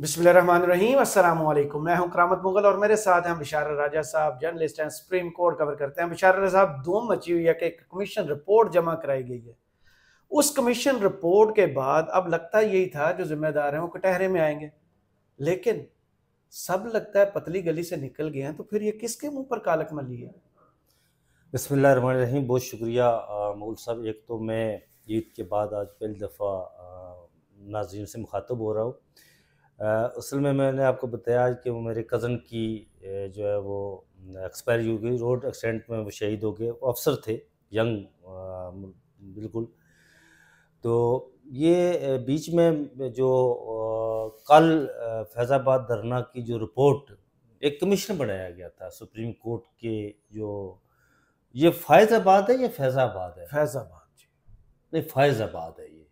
बिस्मिल्लाहिर्रहमानिर्रहीम, अस्सलाम वालेकुम। मैं हूं करामत मुगल और मेरे साथ हैं बिशार राजा साहब, जर्नलिस्ट हैं, सुप्रीम कोर्ट कवर करते हैं। बिशार राजा साहब, धूम मची हुई है कि एक कमीशन रिपोर्ट जमा कराई गई है। उस कमीशन रिपोर्ट के बाद अब लगता यही था जो जिम्मेदार हैं वो कटहरे में आएंगे, लेकिन सब लगता है पतली गली से निकल गए हैं। तो फिर ये किसके मुंह पर कालक मली है? बिस्मिल्लाहिर्रहमानिर्रहीम। बहुत शुक्रिया मौल साहब। एक तो मैं ईद के बाद आज पहली दफ़ा नाज़रीन से मुखातब हो रहा हूँ। असल में मैंने आपको बताया कि वो मेरे कज़न की जो है वो एक्सपायरी हो गई, रोड एक्सीडेंट में वो शहीद हो गए। वो अफसर थे, यंग बिल्कुल। तो ये बीच में जो कल फैज़ाबाद धरना की जो रिपोर्ट एक कमीशन बनाया गया था सुप्रीम कोर्ट के, जो ये फैज़ाबाद है या फैज़ाबाद है? फैजाबाद जी। नहीं, फैज़ाबाद है ये।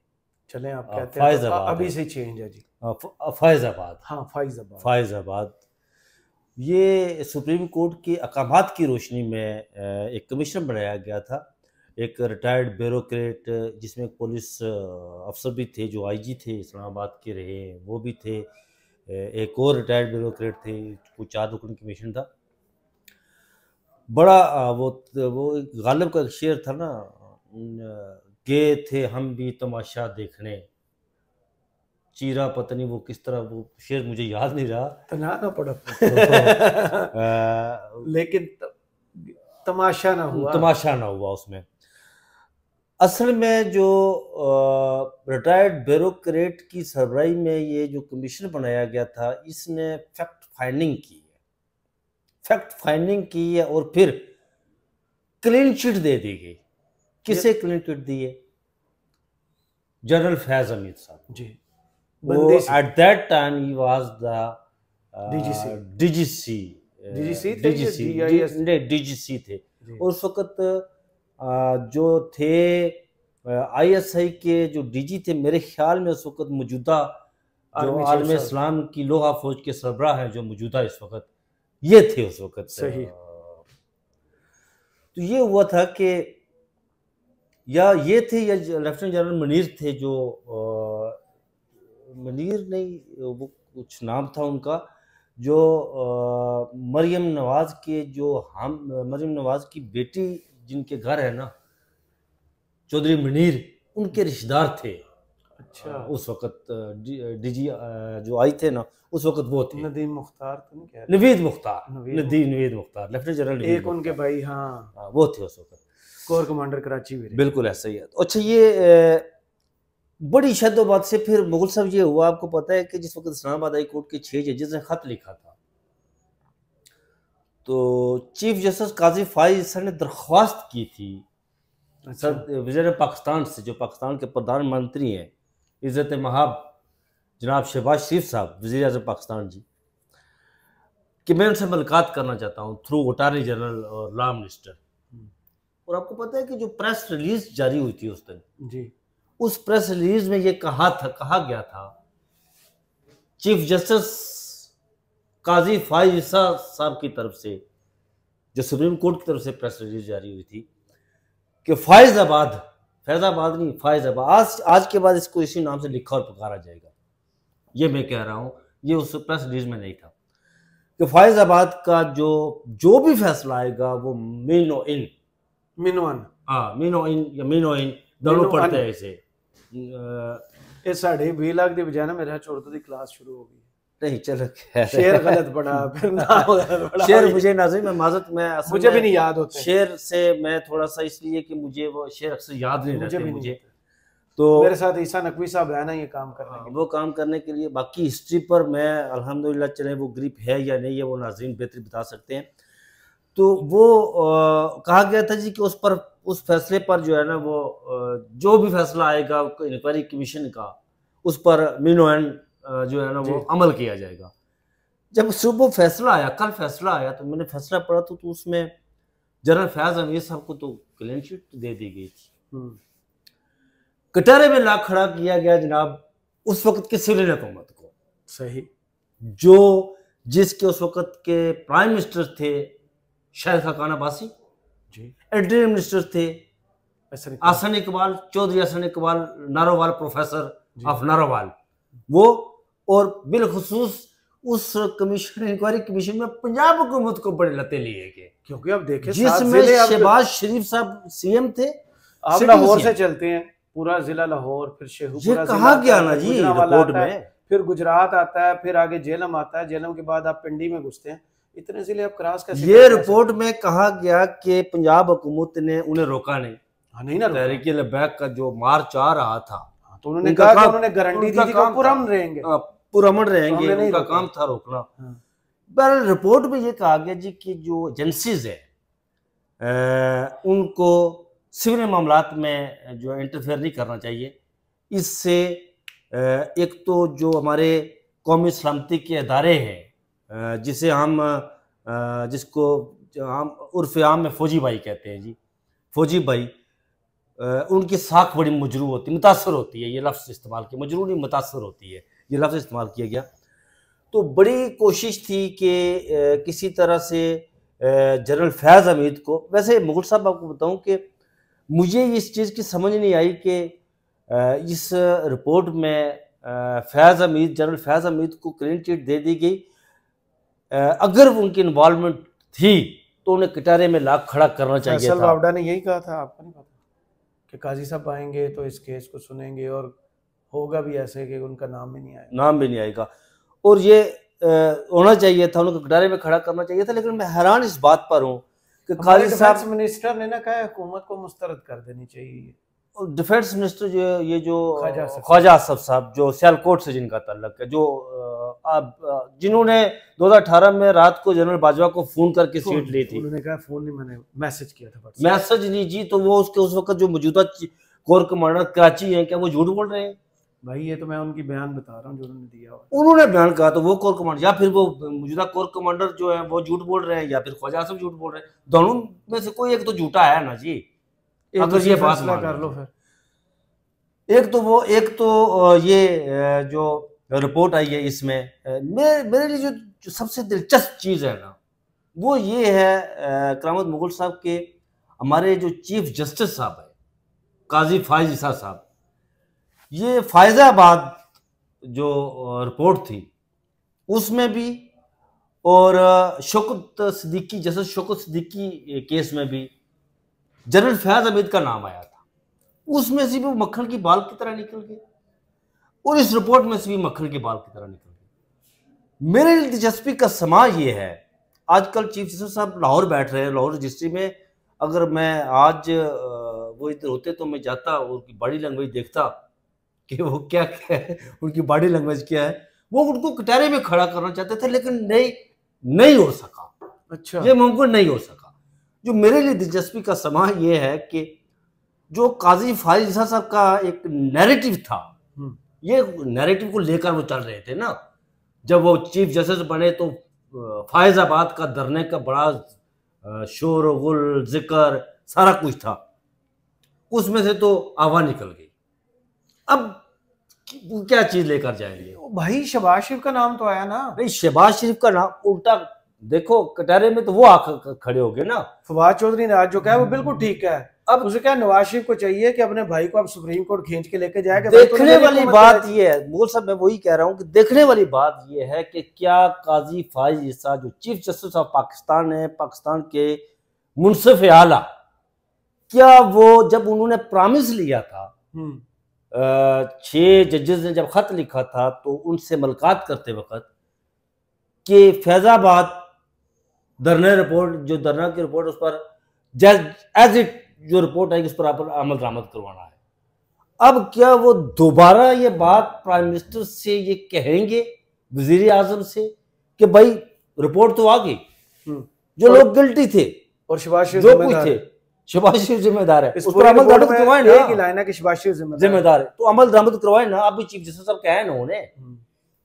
चलें, आप कहते हैं तो फैज़ाबाद अभी है। से चेंज है जी। फैज़ाबाद। हाँ, फैजाबाद। फैज़ाबाद। ये सुप्रीम कोर्ट के अहकामात की रोशनी में एक कमीशन बनाया गया था। एक रिटायर्ड ब्यूरोक्रेट, जिसमें एक पुलिस अफसर भी थे जो आईजी थे, इस्लामाबाद के रहे, वो भी थे। एक और रिटायर्ड ब्यूरोक्रेट थे। कुछ 4 रुकन कमीशन था। बड़ा वो गालिब का एक शेर था ना, गए थे हम भी तमाशा देखने, चीरा पत्नी, वो किस तरह, वो शेर मुझे याद नहीं रहा। तना ना पड़ा तो, लेकिन तमाशा ना हुआ। तमाशा ना हुआ उसमें। असल में जो रिटायर्ड ब्यूरोक्रेट की सरबराही में ये जो कमीशन बनाया गया था, इसने फैक्ट फाइंडिंग की है, और फिर क्लीन चिट दे दी गई। किसे क्लीन चिट दी है? जनरल फैज हमीद साहब जी। वो at that time he was the DGC थे। और उस वक्त जो थे आईएसआई के जो डीजी थे, मेरे ख्याल में उस वक्त मौजूदा जो आलम इस्लाम की लोहा फौज के सरबराह हैं जो मौजूदा इस वक्त, ये थे उस वक्त। सही। तो ये हुआ था कि या ये थे या लेफ्टिनेंट जनरल मनीर थे, जो मनीर नहीं, वो कुछ नाम था उनका, जो मरियम नवाज के जो हम मरियम नवाज की बेटी जिनके घर है ना, चौधरी मनीर, उनके रिश्तेदार थे। अच्छा। उस वक्त डीजी जो आई थे ना, उस वक्त वो थे नदीम मुख्तार, तो नहीं कह रहे? नवीद मुख्तार, लेफ्टिनेंट जनरल एक उनके भाई। हाँ, वो थे उस वक्त कोर कमांडर कराची भी। बिल्कुल ऐसा ही है। अच्छा, ये बड़ी शद्दोबाद से फिर मुगल साहब ये हुआ। आपको पता है कि जिस वक्त इस्लामाबाद हाई कोर्ट के 6 जजेस ने खत लिखा था, तो चीफ जस्टिस काजी फाइज सर ने दरख्वास्त की थी वज़ीर पाकिस्तान से, जो पाकिस्तान के प्रधानमंत्री हैं, इज़्ज़त महाब जनाब शहबाज शरीफ साहब, वज़ीर आज़म पाकिस्तान जी, कि मैं उनसे मुलाकात करना चाहता हूँ थ्रू अटॉर्नी जनरल और लॉ मिनिस्टर। और आपको पता है कि जो प्रेस रिलीज जारी हुई थी उस दिन जी, उस प्रेस रिलीज में ये कहा गया था, चीफ जस्टिस काजी फाइज साहब की तरफ से, जो सुप्रीम कोर्ट की तरफ से प्रेस रिलीज जारी हुई थी, कि फैज़ाबाद नहीं, फैज़ाबाद, आज के बाद इसको इसी नाम से लिखा और पुकारा जाएगा। ये मैं कह रहा हूँ, ये उस प्रेस रिलीज में नहीं था कि फैज़ाबाद का जो भी फैसला आएगा वो मीनो इन दोनों पढ़ते हैं इसे। ये साढ़े 20 लाख की बजाय ना मेरे उर्दू की क्लास शुरू हो गई। नहीं, चलो शेर गलत पढ़ा, फिर नाम गलत पढ़ा। शेर मुझे नाज़रीन में माज़रत में मुझे भी नहीं याद होते शेर से, मैं थोड़ा सा इसलिए कि मुझे वो शेर अक्सर याद नहीं रहते मुझे। तो मेरे साथ ईसा नकवी साहब है ना, ये काम करने के लिए, वो काम करने के लिए। बाकी हिस्ट्री पर मैं अल्हम्दुलिल्लाह, चले वो ग्रिप है या नहीं है वो नाज़रीन बेहतर बता सकते हैं। तो वो कहा गया था जी कि उस फैसले पर जो है ना, वो जो भी फैसला आएगा इंक्वायरी कमीशन का, उस पर मीनो एंड जो है ना वो अमल किया जाएगा। जब सुबह फैसला आया, कल फैसला आया, तो मैंने फैसला पढ़ा तो उसमें जनरल फैज हमीद साहब को तो क्लीन चिट दे दी गई थी। कटहरे में ला खड़ा किया गया जनाब उस वक्त के सिविलियन हुकूमत को। सही। जिसके उस वक्त के प्राइम मिनिस्टर थे शाहिद खान अब्बासी जी, इंटीरियर मिनिस्टर थे चौधरी हसन इकबाल नारोवाल, प्रोफेसर ऑफ नारोवाल, वो और बिलखुसूस उस कमीशन, इंक्वायरी कमीशन में पंजाब हुकूमत को बड़े लते लिए गए, क्योंकि अब देखें जिसमें शहबाज शरीफ साहब सीएम थे। आप लाहौर से चलते हैं, पूरा जिला लाहौर, फिर शेखुपुरा कहा गया ना जी रिपोर्ट में, फिर गुजरात आता है, फिर आगे झेलम आता है, झेलम के बाद आप पिंडी में घुसते हैं, इतने जिले आप क्रॉस कैसे? ये रिपोर्ट में कहा गया कि पंजाब हुकूमत ने उन्हें रोका नहीं। हाँ, नहीं ना, तहरीक लबैक का जो मार्च आ रहा था, तो उन्होंने कहा कि उन्होंने गारंटी दी थी कि पुरअमन रहेंगे, पुरअमन रहेंगे, उनका काम था रोकना। बहरहाल रिपोर्ट में ये कहा गया जी कि जो एजेंसीज है उनको सिविल मामलात में जो इंटरफेयर नहीं करना चाहिए। इससे एक तो जो हमारे कौमी सलामती के अदारे हैं, जिसे हम जिसको हम उर्फ आम में फौजी भाई कहते हैं जी, फौजी भाई, उनकी साख बड़ी मजरू होती, मुतासर होती है, ये लफ्ज़ इस्तेमाल किया, मजरू नहीं मुतासर होती है, ये लफ्ज़ इस्तेमाल किया गया। तो बड़ी कोशिश थी कि किसी तरह से जनरल फैज़ हमीद को, वैसे मुगल साहब आपको बताऊं कि मुझे इस चीज़ की समझ नहीं आई कि इस रिपोर्ट में जनरल फैज़ हमीद को क्लीन चिट दे दी गई। अगर उनकी इन्वॉल्वमेंट थी तो उन्हें कटारे में लाख खड़ा करना चाहिए था। बावड़ा ने यही कहा था, आपको नहीं पता कि काजी साहब आएंगे तो इस केस को सुनेंगे और होगा भी ऐसे कि उनका नाम भी नहीं आएगा, नाम भी नहीं आएगा, और ये होना चाहिए था, उनको कटारे में खड़ा करना चाहिए था। लेकिन मैं हैरान इस बात पर हूँ कि काजी साहब मिनिस्टर ने ना कहा हुकूमत को मुस्तरद कर देनी चाहिए। डिफेंस मिनिस्टर जो ये जो ख्वाजा आसफ साहब जो सियालकोट से जिनका ताल्लुक है, जो जिन्होंने 2018 में रात को जनरल बाजवा को फोन करके सीट ली थी, उन्होंने कहा फोन नहीं, मैंने मैसेज किया था, मैसेज नहीं जी, तो वो उसके उस वक्त जो मौजूदा कोर कमांडर कराची है, क्या वो झूठ बोल रहे हैं? भाई ये तो मैं उनकी बयान बता रहा हूँ जो उन्होंने दिया हुआ। उन्होंने बयान कहा तो वो कोर कमांडर, या फिर वो मौजूदा कोर कमांडर जो है वो झूठ बोल रहे हैं, या फिर ख्वाजा आसफ झूठ बोल रहे हैं। दोनों में से कोई एक तो झूठा है ना जी, अगर ये फैसला कर लो। फिर एक तो ये जो रिपोर्ट आई है, इसमें मेरे लिए जो सबसे दिलचस्प चीज़ है ना, वो ये है करामत मुगल साहब के, हमारे जो चीफ जस्टिस साहब है काजी फायज ईसा साहब, ये फैज़ाबाद जो रिपोर्ट थी उसमें भी, और शौकत सिद्दीकी, जस्टिस शौकत सिद्दीकी केस में भी जनरल फैज़ हमीद का नाम आया था। उसमें से भी मक्खन की बाल की तरह निकल गए, और इस रिपोर्ट में से भी मक्खन की बाल की तरह निकल गए। मेरे लिए दिलचस्पी का समा ये है, आजकल चीफ जस्टिस साहब लाहौर बैठ रहे हैं, लाहौर रजिस्ट्री में। अगर मैं आज वो इधर होते तो मैं जाता, उनकी बॉडी लैंग्वेज देखता कि वो क्या है, उनकी बॉडी लैंग्वेज क्या है। वो उनको कटारे में खड़ा करना चाहते थे, लेकिन नहीं हो सका। अच्छा, ये मुमकिन नहीं हो सका। जो मेरे लिए दिलचस्पी का समा ये है कि जो काजी फायज ईसा साहब का एक नैरेटिव था, ये नैरेटिव को लेकर वो चल रहे थे ना। जब वो चीफ जस्टिस बने तो फैज़ाबाद का धरने का बड़ा शोर गुल जिक्र सारा कुछ था, उसमें से तो आवाज निकल गई। अब क्या चीज लेकर जाएंगे? भाई शहबाज शरीफ का नाम तो आया ना। नहीं, शहबाज शरीफ का नाम उल्टा देखो, कटारे में तो वो आकर खड़े हो गए ना। फवाद चौधरी ने आज जो कहा वो बिल्कुल ठीक है। अब उसे क्या, नवाज शरीफ को चाहिए कि अपने भाई को अब सुप्रीम कोर्ट खींच के लेके जाएगा। देखने वाली बात ये है मुगल साहब, मैं वही कह रहा हूँ कि देखने वाली बात ये है कि क्या काजी फायज ईसा जो चीफ जस्टिस ऑफ पाकिस्तान है, पाकिस्तान के मुंसिफ आला, क्या वो जब उन्होंने प्रॉमिस लिया था 6 जजेस ने जब खत लिखा था तो उनसे मुलाकात करते वक्त कि फैज़ाबाद धरना रिपोर्ट, जो धरना की रिपोर्ट, उस पर जज एज इट जो रिपोर्ट आएगी उस पर आप अमल दरामद करवाना है। अब क्या वो दोबारा ये बात प्राइम मिनिस्टर से ये कहेंगे, वजीर आजम से, कि भाई रिपोर्ट तो आ गई, जो लोग गिल्टी थे और शहबाज शरीफ जो कुछ थे, शहबाज शरीफ जिम्मेदार है, उस पर अमल दरामद करवाए ना। एक ही लाइन है कि शहबाज शरीफ जिम्मेदार है, तो अमल दरामद करवाए ना। अभी चीफ जस्टिस साहब कहे ना उन्हें,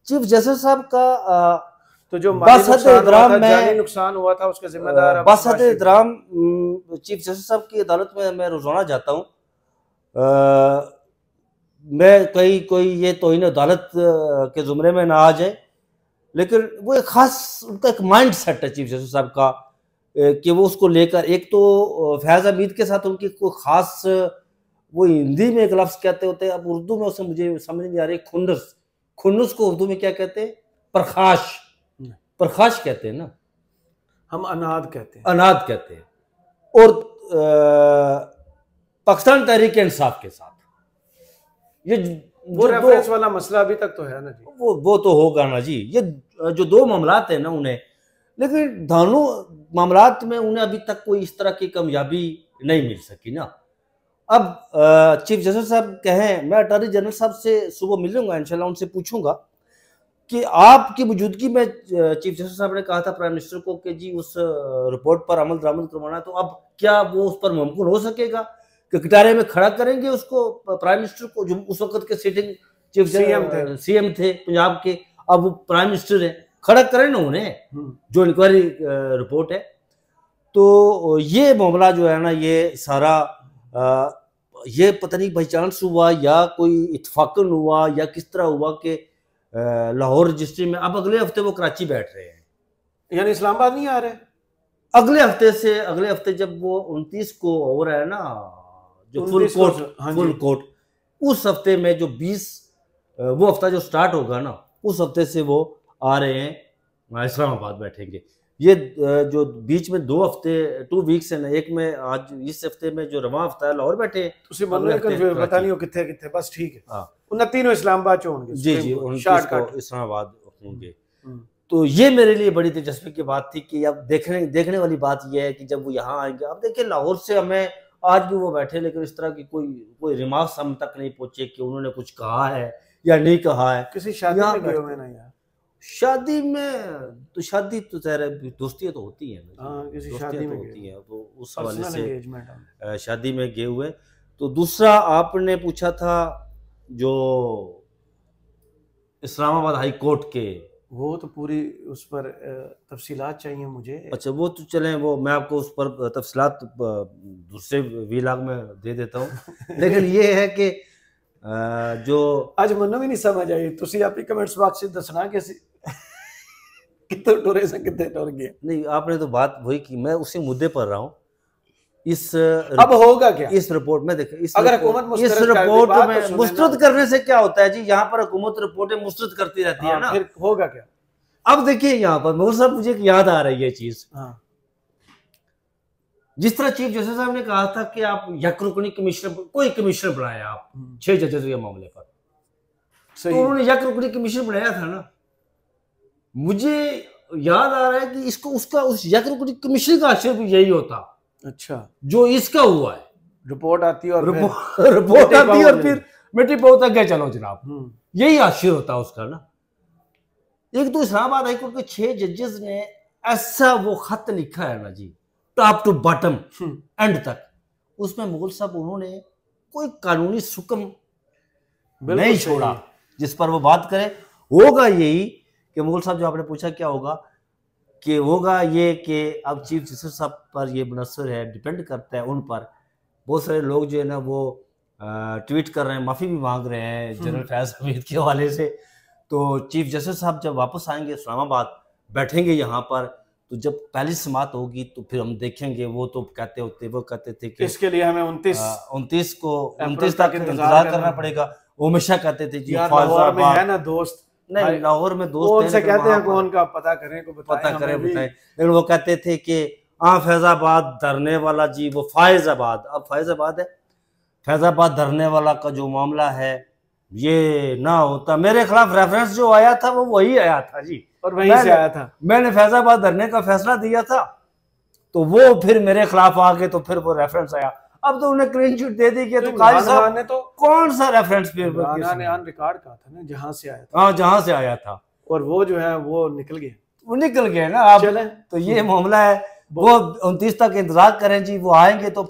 चीफ जस्टिस साहब का तो जो नुकसान हुआ था उसका जिम्मेदार बासत एहतराम चीफ जस्टिस साहब की अदालत में मैं रोजाना जाता हूँ। मैं कोई ये तौहीन अदालत के जुमरे में ना आ जाए, लेकिन वो एक खास उनका एक माइंड सेट है चीफ जस्टिस साहब का कि वो उसको लेकर, एक तो फैज़ हमीद के साथ उनकी कोई खास, वो हिंदी में एक लफ्ज़ कहते होते हैं, अब उर्दू में उसे मुझे समझ नहीं आ रही, खुन्नुस को उर्दू में क्या कहते हैं? प्रकाश, प्रकाश कहते हैं ना, हम अनाद कहते हैं, अनाद कहते हैं। और पाकिस्तान तहरीक इंसाफ के साथ ये वो रेफरेंस वाला मसला अभी तक तो है ना जी, वो तो होगा ना जी। ये जो दो मामलात है ना उन्हें, लेकिन दोनों मामलात में उन्हें अभी तक कोई इस तरह की कामयाबी नहीं मिल सकी ना। अब चीफ जस्टिस साहब कहें, मैं अटॉर्नी जनरल साहब से सुबह मिलूंगा इंशाल्लाह, उनसे पूछूंगा कि आपकी मौजूदगी में, चीफ जस्टिस साहब ने कहा था प्राइम मिनिस्टर को कि जी उस रिपोर्ट पर अमल दरामद करवाना, तो अब क्या वो उस पर मुमकिन हो सकेगा कि कटारे में खड़ा करेंगे उसको, प्राइम मिनिस्टर को, जो उस वक्त के सिटिंग चीफ सीएम थे पंजाब के, अब वो प्राइम मिनिस्टर है, खड़ा करें ना उन्हें, जो इंक्वायरी रिपोर्ट है। तो ये मामला जो है ना, ये सारा ये पता नहीं बाई चांस हुआ या कोई इत्फाकन हुआ या किस तरह हुआ कि लाहौर रजिस्ट्री में, अब अगले हफ्ते वो कराची बैठ रहे हैं, यानी इस्लामाबाद नहीं आ रहे अगले हफ्ते से। अगले हफ्ते जब वो 29 को हो रहा है ना जो फुल कोर्ट, उस हफ्ते में जो 20 वो हफ्ता जो स्टार्ट होगा ना, उस हफ्ते से वो आ रहे हैं इस्लामाबाद बैठेंगे। ये जो बीच में 2 हफ्ते 2 वीक्स है ना, एक में आज इस हफ्ते में जो रवा हफ्ता है लाहौर बैठे, पता नहीं हो कितने कितने, बस ठीक है। हाँ, उन तीनों इस्लामाबाद होंगे जी जी, इस्लामाबाद होंगे। तो ये मेरे लिए बड़ी दिलचस्पी की बात थी कि अब देखने वाली बात यह है कि जब वो यहाँ आएंगे, अब देखिए लाहौर से हमें आज भी वो बैठे, लेकिन इस तरह की कोई रिमार्क्स हम तक नहीं पहुंचे कि उन्होंने कुछ कहा है या नहीं कहा है। किसी शादी में गए हुए ना यार, शादी में तो शादी तो ज़ाहिर है दोस्तियाँ तो होती हैं, किसी शादी में होती हैं, तो उस हवाले से शादी में गए हुए। तो दूसरा आपने पूछा था जो इस्लामाबाद हाई कोर्ट के, वो तो पूरी उस पर तफसीलात चाहिए मुझे। अच्छा, वो तो चलें, वो मैं आपको उस पर तफसीलात दूसरे वीलॉग में दे देता हूँ। लेकिन ये है कि जो आज मनु भी नहीं समझ आई, तुसी अपनी कमेंट्स बॉक्स में दसना कि कितने टुरे से कितने टुर गए। नहीं, आपने तो बात वही की, मैं उसी मुद्दे पर रहा हूँ। अब होगा क्या इस रिपोर्ट में? देखें, इस रिपोर्ट में मुस्तरद करने से क्या होता है जी, यहाँ पर हुकूमत रिपोर्टें मुस्तरद करती रहती है ना, फिर होगा क्या? अब देखिए यहाँ पर मोहर साहब, मुझे याद आ रही है चीज, जिस तरह चीफ जस्टिस साहब ने कहा था कि आप यकरुकनी कमिश्नर, कोई कमिश्नर बनाया आप 6 जजेस के मामले पर, तो उन्होंने यकरुकनी कमिश्नर बनाया था ना। मुझे याद आ रहा है कि इसको उसका उस यकरुकनी कमिश्नर का आश्चर्य भी यही होता, अच्छा, जो इसका हुआ है। रिपोर्ट आती है और रिपोर्ट आती है और फिर मिट्टी पोता क्या, चलो जनाब, यही आश्चर्य होता है उसका ना। एक तो इस्लामाबाद हाईकोर्ट के 6 जजेस ने ऐसा वो खत लिखा है ना जी, टॉप टू बॉटम एंड तक, उसमें मुगल साहब उन्होंने कोई कानूनी सुकम नहीं छोड़ा जिस पर वो बात करें। होगा यही कि मुगल साहब, जो आपने पूछा क्या होगा, कि होगा ये कि अब चीफ जस्टिस साहब पर ये मुनसर है, डिपेंड करता है उन पर। बहुत सारे लोग जो है ना वो ट्वीट कर रहे हैं, माफ़ी भी मांग रहे हैं जनरल फैज हमीद के हवाले से। तो चीफ जस्टिस साहब जब वापस आएंगे इस्लामाबाद, बैठेंगे यहाँ पर, तो जब पहली समात होगी तो फिर हम देखेंगे। वो तो कहते थे कि इसके लिए हमें 29 तक इंतजार करना पड़ेगा। वो हमेशा कहते थे जी लाहौर में है ना दोस्त, नहीं लाहौर में दोस्त कौन से कहते हैं, कौन का पता करें, को बताएं लेकिन वो कहते थे कि फैजाबाद धरने वाला जी, वो फायजाबाद, अब फायजाबाद है, फैजाबाद धरने वाला का जो मामला है ये ना होता। मेरे खिलाफ रेफरेंस जो आया था वो वही आया था जी, और वहीं से आया था। मैंने फैजाबाद धरने का फैसला दिया था, तो वो फिर मेरे खिलाफ आ गए, तो फिर वो रेफरेंस आया। अब तो उन्हें क्लीन चिट दे दी गई, तो काजी साहब ने तो कौन सा रेफरेंस फिर ऑन रिकॉर्ड का था ना, जहां से आया था। हाँ, जहां से आया था, और वो जो है वो निकल गए ना। अब तो ये मामला है, वो 29 तक इंतजार करें जी, वो आएंगे तो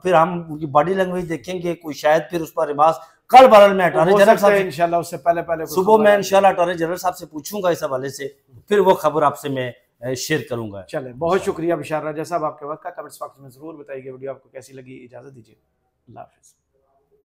फिर हम उनकी बॉडी लैंग्वेज देखेंगे, कोई शायद फिर उस पर रिमार्क्स कल बरल में अटॉर्नी जनरल साहब इंशाल्लाह, उससे पहले सुबह मैं इंशाल्लाह अटॉर्नी जनरल साहब से पूछूंगा इस हवाले से, फिर वो खबर आपसे मैं शेयर करूंगा। चले, बहुत शुक्रिया बिशार राजा साहब आपके वक्त का। कमेंट्स बॉक्स में जरूर बताइए वीडियो आपको कैसी लगी। इजाजत दीजिए, अल्लाह हाफिज़।